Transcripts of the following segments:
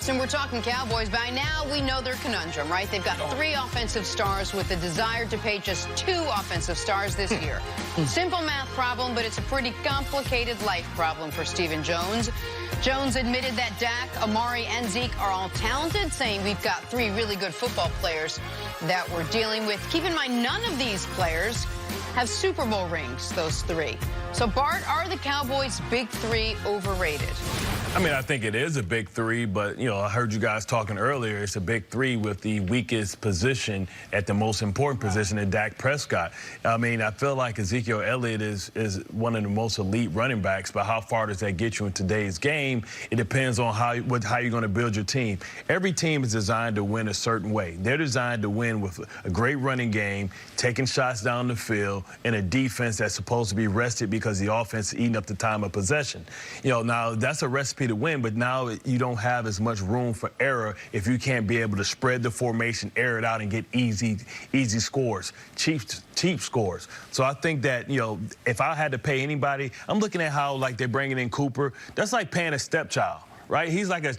sports, and we're talking Cowboys. By now, we know their conundrum, right? They've got 3 offensive stars with the desire to pay just 2 offensive stars this year. Simple math problem, but it's a pretty complicated life problem for Stephen Jones. Jones admitted that Dak, Amari, and Zeke are all talented, saying we've got 3 really good football players that we're dealing with. Keep in mind, none of these players have Super Bowl rings, those 3. So, Bart, are the Cowboys' big 3 overrated? I mean, I think it is a big 3, but, you know, I heard you guys talking earlier. It's a big 3 with the weakest position at the most important position in Dak Prescott. I mean, I feel like Ezekiel Elliott is one of the most elite running backs, but how far does that get you in today's game? It depends on how you're going to build your team. Every team is designed to win a certain way. They're designed to win with a great running game, taking shots down the field, and a defense that's supposed to be rested because the offense is eating up the time of possession. You know, now that's a recipe to win, but now you don't have as much room for error if you can't be able to spread the formation, air it out, and get easy scores, cheap scores. So I think that, you know, if I had to pay anybody, I'm looking at how, like, they're bringing in Cooper. That's like paying a stepchild. Right? He's like a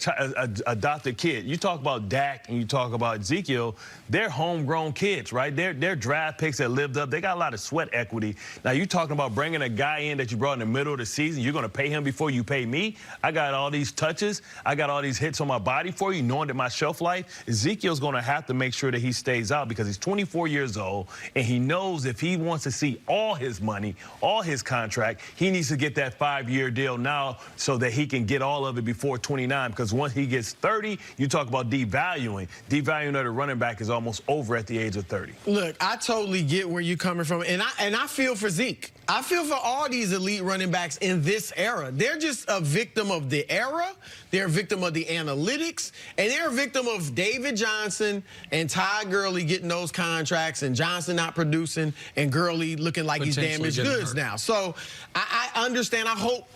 adopted kid. You talk about Dak and you talk about Ezekiel, they're homegrown kids, right? They're draft picks that lived up. They got a lot of sweat equity. Now, you're talking about bringing a guy in that you brought in the middle of the season. You're going to pay him before you pay me. I got all these touches. I got all these hits on my body for you, knowing that my shelf life. Ezekiel's going to have to make sure that he stays out because he's 24 years old, and he knows if he wants to see all his money, all his contract, he needs to get that 5-year deal now so that he can get all of it before 29, because once he gets 30, you talk about devaluing. Devaluing of the running back is almost over at the age of 30. Look, I totally get where you're coming from, and I feel for Zeke. I feel for all these elite running backs in this era. They're just a victim of the era. They're a victim of the analytics, and they're a victim of David Johnson and Ty Gurley getting those contracts and Johnson not producing and Gurley looking like he's damaged goods now. So I understand. I hope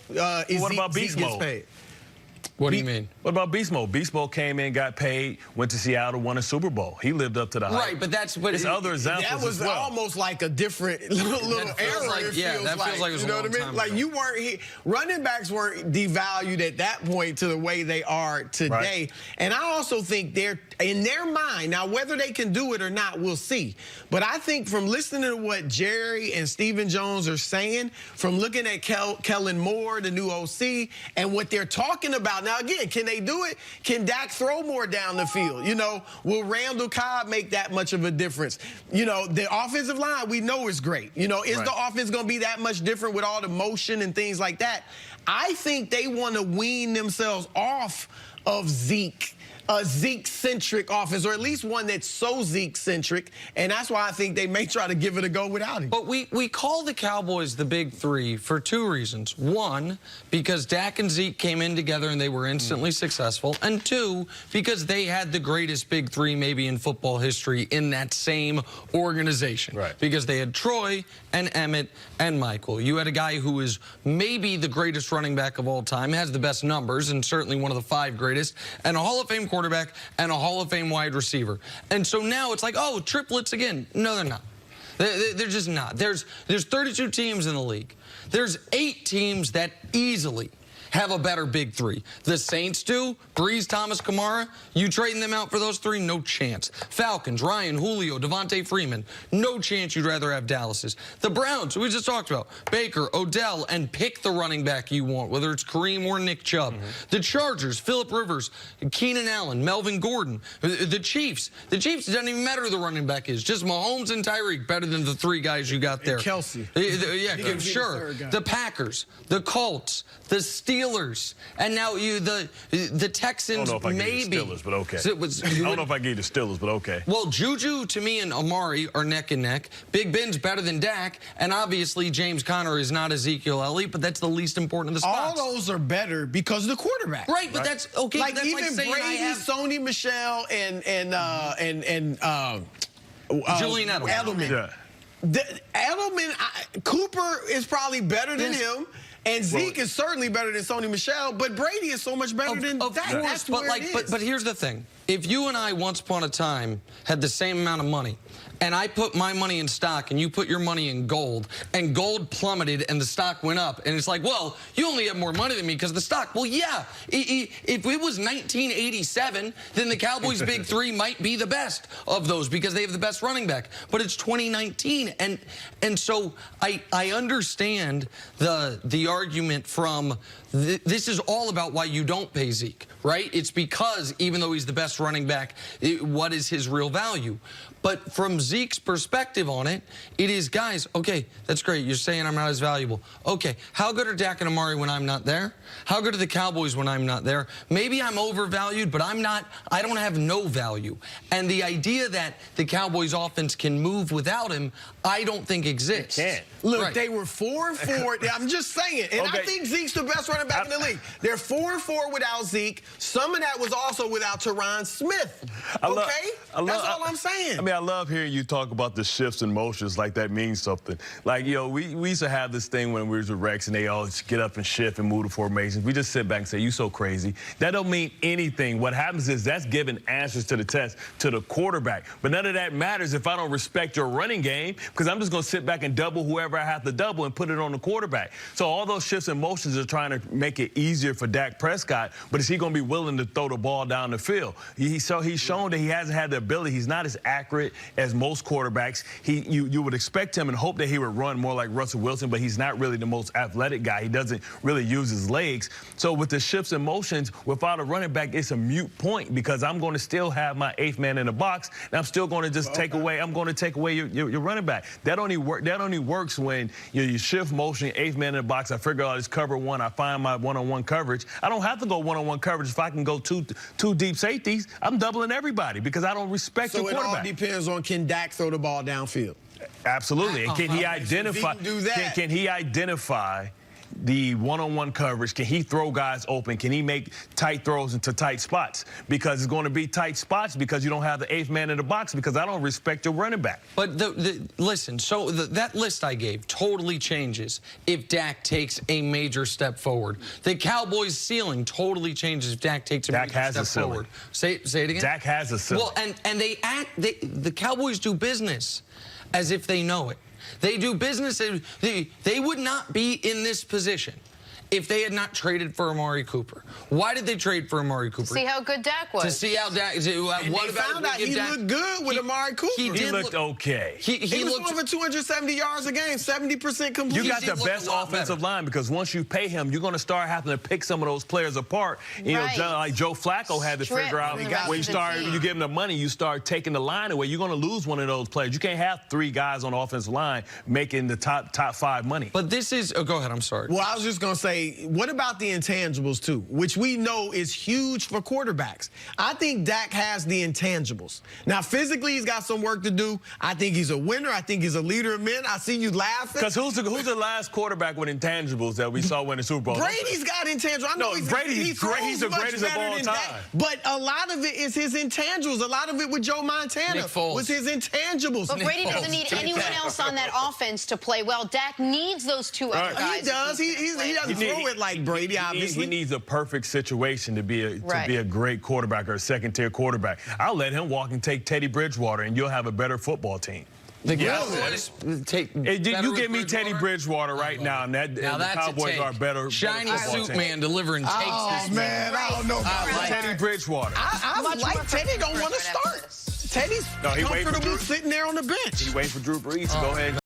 Zeke gets paid. What do you mean? What about Beast Mode? Beast Mode came in, got paid, went to Seattle, won a Super Bowl. He lived up to the hype. Right, but that's what it's other examples. That was as well. Almost like a different little era. Like, yeah, that feels like it was you know what I mean? Like you weren't running backs weren't devalued at that point to the way they are today. Right. And I also think they're in their mind now. Whether they can do it or not, we'll see. But I think from listening to what Jerry and Stephen Jones are saying, from looking at Kellen Moore, the new OC, and what they're talking about. Now, again, can they do it? Can Dak throw more down the field? You know, will Randall Cobb make that much of a difference? You know, the offensive line we know is great. You know, is the offense going to be that much different with all the motion and things like that? I think they want to wean themselves off of Zeke. A Zeke-centric offense, or at least one that's so Zeke-centric, and that's why I think they may try to give it a go without him. But we call the Cowboys the big 3 for 2 reasons. 1, because Dak and Zeke came in together and they were instantly successful, and 2, because they had the greatest big 3 maybe in football history in that same organization. Right. Because they had Troy and Emmett and Michael. You had a guy who is maybe the greatest running back of all time, has the best numbers, and certainly one of the 5 greatest, and a Hall of Fame quarterback and a Hall of Fame wide receiver. And so now it's like, oh, triplets again. No, they're not. They're just not. There's 32 teams in the league. There's 8 teams that easily have a better big 3. The Saints do. Breeze, Thomas, Kamara. You trading them out for those 3? No chance. Falcons, Ryan, Julio, Devontae Freeman. No chance you'd rather have Dallas's. The Browns, we just talked about. Baker, Odell, and pick the running back you want, whether it's Kareem or Nick Chubb. The Chargers, Phillip Rivers, Keenan Allen, Melvin Gordon. The Chiefs. The Chiefs, it doesn't even matter who the running back is. Just Mahomes and Tyreek, better than the 3 guys you got there. And Kelsey. Yeah, sure. The Packers, the Colts, the Steelers. And now the Texans, I don't know if I gave the Steelers, but okay. I don't know if I gave the Steelers, but okay. Well, Juju, to me, and Amari are neck and neck. Big Ben's better than Dak, and obviously James Conner is not Ezekiel Elliott, but that's the least important of the spots. All those are better because of the quarterback. Right, but that's okay. Like that's even like Brady, Sony Michel, and Julian Edelman. Yeah. Edelman, Cooper is probably better than him. And Zeke is certainly better than Sony Michel, but Brady is so much better than Dak. That's where it is. But here's the thing. If you and I once upon a time had the same amount of money, and I put my money in stock and you put your money in gold, and gold plummeted and the stock went up, and it's like, well, you only have more money than me because the stock. Well, yeah, if it was 1987, then the Cowboys' big three might be the best of those because they have the best running back. But it's 2019, and so I understand the argument from this is all about why you don't pay Zeke, right? It's because even though he's the best running back, what is his real value? But from Zeke's perspective on it, it is, guys, okay, that's great. You're saying I'm not as valuable. Okay, how good are Dak and Amari when I'm not there? How good are the Cowboys when I'm not there? Maybe I'm overvalued, but I don't have no value. And the idea that the Cowboys offense can move without him, I don't think exists. It can't. Look, they were 4-4. I'm just saying. And I think Zeke's the best running back in the league. They're 4-4 without Zeke. Some of that was also without Tyron Smith. Okay? That's all I'm saying. I mean, I love hearing you talk about the shifts and motions like that means something. Like, you know, we used to have this thing when we was with Rex and they all get up and shift and move the formations. We just sit back and say, you so crazy. That don't mean anything. What happens is that's giving answers to the test to the quarterback. But none of that matters if I don't respect your running game, because I'm just going to sit back and double whoever I have to double and put it on the quarterback. So all those shifts and motions are trying to make it easier for Dak Prescott, but is he going to be willing to throw the ball down the field? He's shown that he hasn't had the ability. He's not as accurate as most quarterbacks. You would expect him and hope that he would run more like Russell Wilson, but he's not really the most athletic guy. He doesn't really use his legs. So with the shifts and motions, without a running back, it's a moot point because I'm going to still have my eighth man in the box, and I'm still going to just take away your running back. That only works when you shift motion, eighth man in the box. I figure out his cover one. I find my one-on-one coverage. I don't have to go one-on-one coverage. If I can go two deep safeties, I'm doubling everybody because I don't respect the quarterback. So it all depends on, can Dak throw the ball downfield? Absolutely. And can he identify? Can he identify the one-on-one coverage? Can he throw guys open? Can he make tight throws into tight spots? Because it's going to be tight spots because you don't have the eighth man in the box because I don't respect your running back. But listen, so that list I gave totally changes if Dak takes a major step forward. The Cowboys' ceiling totally changes if Dak takes a major step forward. Say it again. Dak has a ceiling. Well, and the Cowboys do business as if they know it. They do business. They would not be in this position if they had not traded for Amari Cooper. Why did they trade for Amari Cooper? See how good Dak was. To see how Dak. What about he looked good with Amari Cooper. He looked okay. He was going for 270 yards a game, 70% complete. You got the best offensive line because once you pay him, you're going to start having to pick some of those players apart. You know, like Joe Flacco had to figure out when you give him the money, you start taking the line away. You're going to lose one of those players. You can't have three guys on the offensive line making the top five money. But this is. Oh, go ahead. I'm sorry. Well, I was just going to say, what about the intangibles, too, which we know is huge for quarterbacks? I think Dak has the intangibles. Now, physically, he's got some work to do. I think he's a winner. I think he's a leader of men. I see you laughing. Because who's the last quarterback with intangibles that we saw win the Super Bowl? Brady's got intangibles. I know Brady's great. He's the greatest of all time. But a lot of it is his intangibles. A lot of it with Joe Montana was his intangibles. But Brady doesn't need anyone else on that offense to play well. Dak needs those two other guys. He does. He doesn't throw it like Brady, obviously. He needs a perfect situation to be a great quarterback or a second-tier quarterback. I'll let him walk and take Teddy Bridgewater, and you'll have a better football team. You give me Teddy Bridgewater right now, and the Cowboys are better. Shiny suit man delivering takes. Oh, man, I don't know about Teddy Bridgewater. I like Teddy. Don't want to start. Teddy's comfortable sitting there on the bench. He waiting for Drew Brees to go ahead.